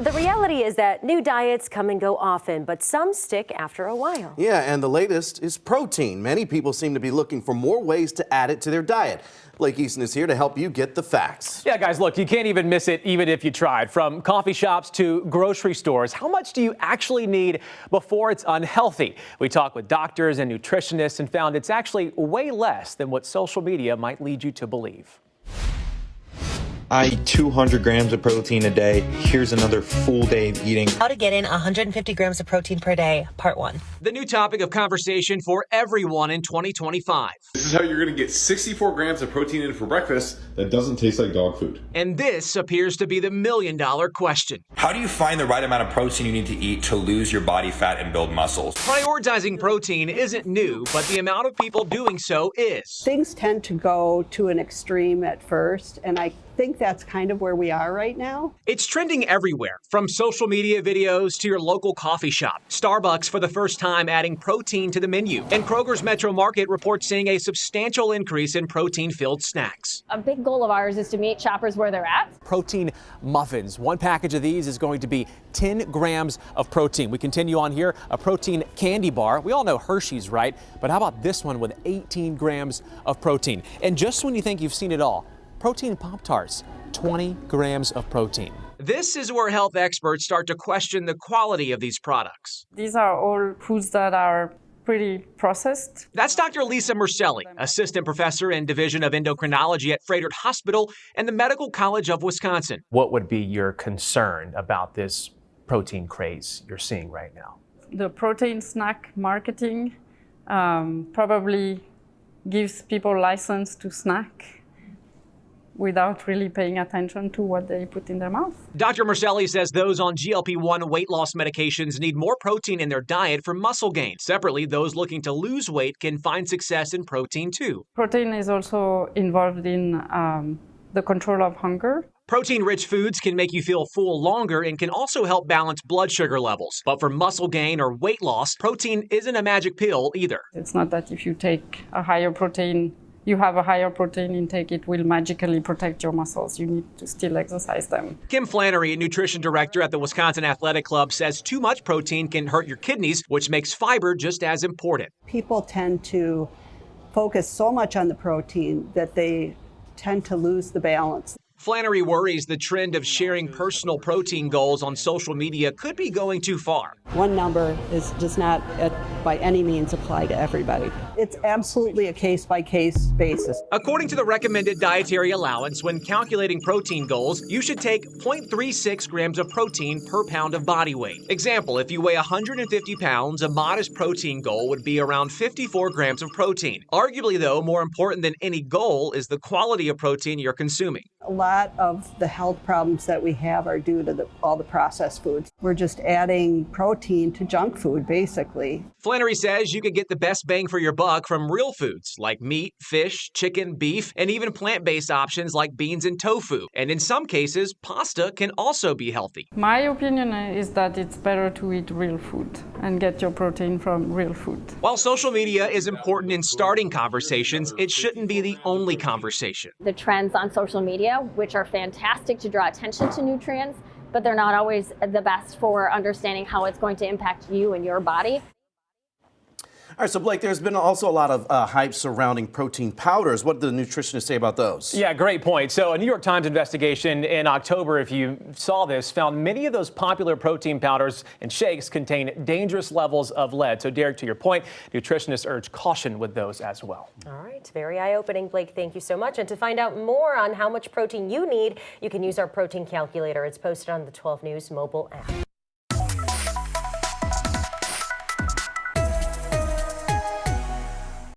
The reality is that new diets come and go often, but some stick after a while. Yeah, and the latest is protein. Many people seem to be looking for more ways to add it to their diet. Blake Easton is here to help you get the facts. Yeah, guys, look, you can't even miss it even if you tried. From coffee shops to grocery stores, how much do you actually need before it's unhealthy? We talked with doctors and nutritionists and found it's actually way less than what social media might lead you to believe. I eat 200 grams of protein a day. Here's another full day of eating. How to get in 150 grams of protein per day, part 1. The new topic of conversation for everyone in 2025. This is how you're going to get 64 grams of protein in for breakfast that doesn't taste like dog food. And this appears to be the million-dollar question. How do you find the right amount of protein you need to eat to lose your body fat and build muscles? Prioritizing protein isn't new, but the amount of people doing so is. Things tend to go to an extreme at first, and I think that's kind of where we are right now. It's trending everywhere, from social media videos to your local coffee shop. Starbucks for the first time adding protein to the menu. And Kroger's Metro Market reports seeing a substantial increase in protein-filled snacks. A big goal of ours is to meet shoppers where they're at. Protein muffins. One package of these is going to be 10 grams of protein. We continue on here, a protein candy bar. We all know Hershey's, right? But how about this one with 18 grams of protein? And just when you think you've seen it all, protein Pop-Tarts, 20 grams of protein. This is where health experts start to question the quality of these products. These are all foods that are pretty processed. That's Dr. Lisa Mercelli, assistant professor in Division of Endocrinology at Froedtert Hospital and the Medical College of Wisconsin. What would be your concern about this protein craze you're seeing right now? The protein snack marketing probably gives people license to snack without really paying attention to what they put in their mouth. Dr. Mercelli says those on GLP-1 weight loss medications need more protein in their diet for muscle gain. Separately, those looking to lose weight can find success in protein too. Protein is also involved in the control of hunger. Protein-rich foods can make you feel full longer and can also help balance blood sugar levels. But for muscle gain or weight loss, protein isn't a magic pill either. It's not that if you take a higher protein, you have a higher protein intake, it will magically protect your muscles. You need to still exercise them. Kim Flannery, nutrition director at the Wisconsin Athletic Club, says too much protein can hurt your kidneys, which makes fiber just as important. People tend to focus so much on the protein that they tend to lose the balance. Flannery worries the trend of sharing personal protein goals on social media could be going too far. One number does not by any means apply to everybody. It's absolutely a case-by-case basis. According to the recommended dietary allowance, when calculating protein goals, you should take 0.36 grams of protein per pound of body weight. Example, if you weigh 150 pounds, a modest protein goal would be around 54 grams of protein. Arguably, though, more important than any goal is the quality of protein you're consuming. A lot of the health problems that we have are due to all the processed foods. We're just adding protein to junk food, basically. Flannery says you could get the best bang for your buck from real foods like meat, fish, chicken, beef, and even plant-based options like beans and tofu. And in some cases, pasta can also be healthy. My opinion is that it's better to eat real food and get your protein from real food. While social media is important in starting conversations, it shouldn't be the only conversation. The trends on social media, which are fantastic to draw attention to nutrients, but they're not always the best for understanding how it's going to impact you and your body. All right, so Blake, there's been also a lot of hype surrounding protein powders. What did the nutritionists say about those? Yeah, great point. So a New York Times investigation in October, if you saw this, found many of those popular protein powders and shakes contain dangerous levels of lead. So Derek, to your point, nutritionists urge caution with those as well. All right, very eye-opening, Blake. Thank you so much. And to find out more on how much protein you need, you can use our protein calculator. It's posted on the 12 News mobile app.